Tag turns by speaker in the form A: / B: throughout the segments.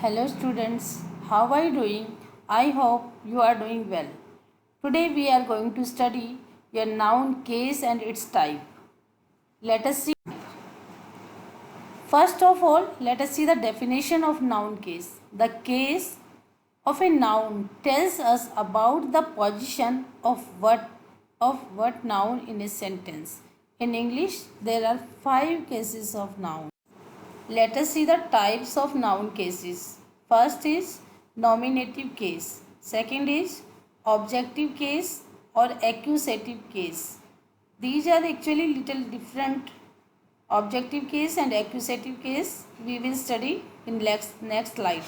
A: Hello students, how are you doing? I hope you are doing well. Today we are going to study a noun case and its type. Let us see. First of all, let us see the definition of noun case. The case of a noun tells us about the position of what noun in a sentence. In English, there are 5 cases of noun. Let us see the types of noun cases. First is nominative case. Second is objective case or accusative case. These are actually little different. Objective case and accusative case we will study in next slide.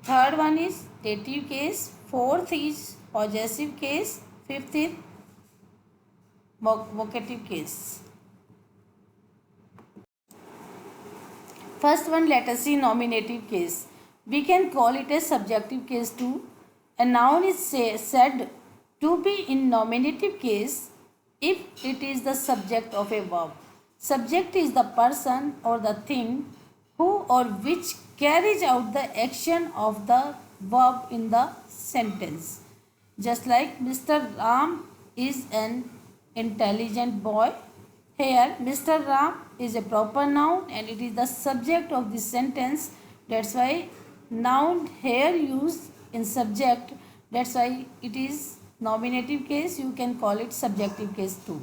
A: Third one is dative case. Fourth is possessive case. Fifth is vocative case. First one, let us see nominative case. We can call it a subjective case too. A noun is said to be in nominative case if it is the subject of a verb. Subject is the person or the thing who or which carries out the action of the verb in the sentence. Just like Mr. Ram is an intelligent boy. Here, Mr. Ram is a proper noun and it is the subject of this sentence. That's why noun here used in subject. That's why it is nominative case. You can call it subjective case too.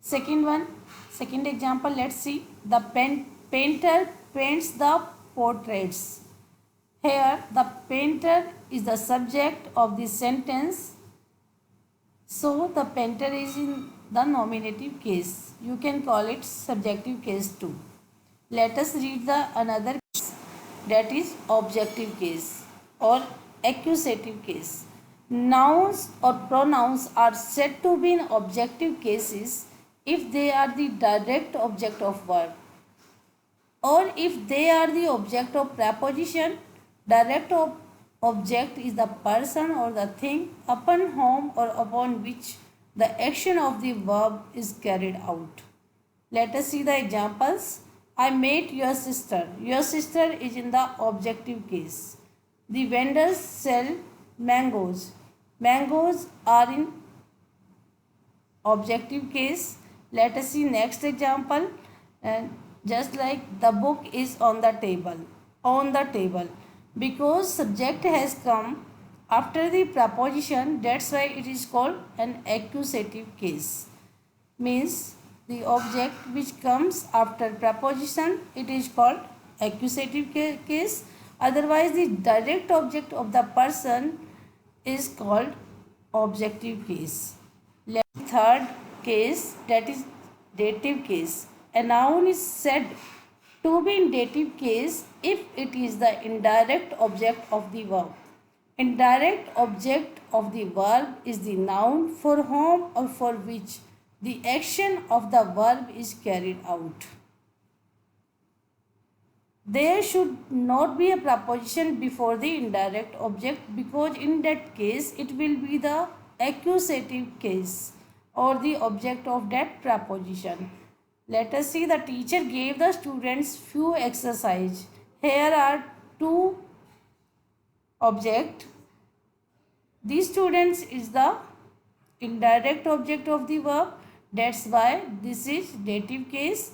A: Second example, let's see. The painter paints the portraits. Here, the painter is the subject of this sentence. So, the painter is in the nominative case. You can call it subjective case too. Let us read the another case, that is objective case or accusative case. Nouns or pronouns are said to be in objective cases if they are the direct object of verb or if they are the object of preposition. Direct object is the person or the thing upon whom or upon which the action of the verb is carried out. Let us see the examples. I met your sister. Your sister is in the objective case. The vendors sell mangoes. Mangoes are in objective case. Let us see next example. And just like the book is on the table. On the table. Because subject has come after the preposition, that's why it is called an accusative case. Means the object which comes after preposition, it is called accusative case. Otherwise, the direct object of the person is called objective case. Third case, that is dative case. A noun is said to be in dative case if it is the indirect object of the verb. Indirect object of the verb is the noun for whom or for which the action of the verb is carried out. There should not be a preposition before the indirect object because in that case it will be the accusative case or the object of that preposition. Let us see, the teacher gave the students few exercise. Here are two object. These students is the indirect object of the verb. That's why this is dative case.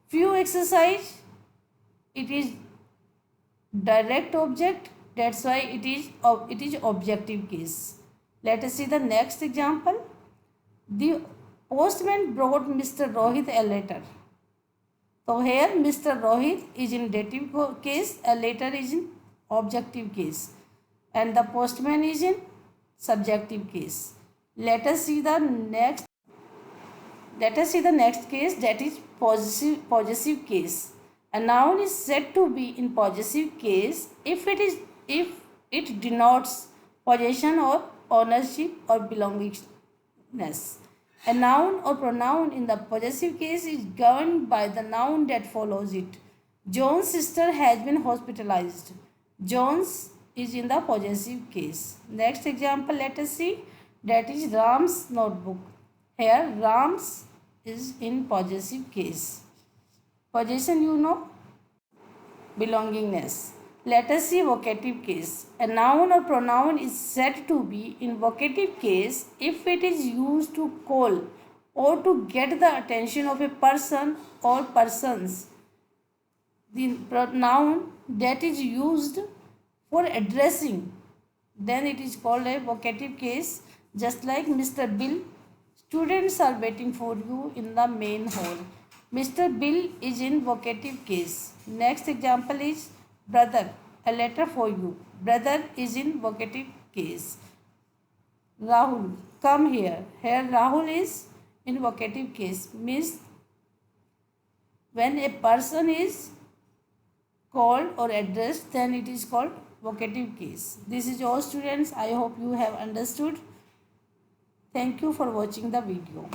A: Few exercise, it is direct object. That's why it is objective case. Let us see the next example. The postman brought Mr. Rohit a letter. So here Mr. Rohit is in dative case, a letter is in objective case, and the postman is in subjective case. Let us see the next case, that is possessive case. A noun is said to be in possessive case if it denotes possession or ownership or belongingness. A noun or pronoun in the possessive case is governed by the noun that follows it. John's sister has been hospitalized. John's is in the possessive case. Next example, let us see, that is Ram's notebook. Here Ram's is in possessive case. Possession, belongingness. Let us see vocative case. A noun or pronoun is said to be in vocative case if it is used to call or to get the attention of a person or persons. The pronoun that is used for addressing, then it is called a vocative case. Just like Mr. Bill, students are waiting for you in the main hall. Mr. Bill is in vocative case. Next example is brother, a letter for you. Brother is in vocative case. Rahul, come here. Here Rahul is in vocative case. Means when a person is called or addressed, then it is called vocative case. This is all students. I hope you have understood. Thank you for watching the video.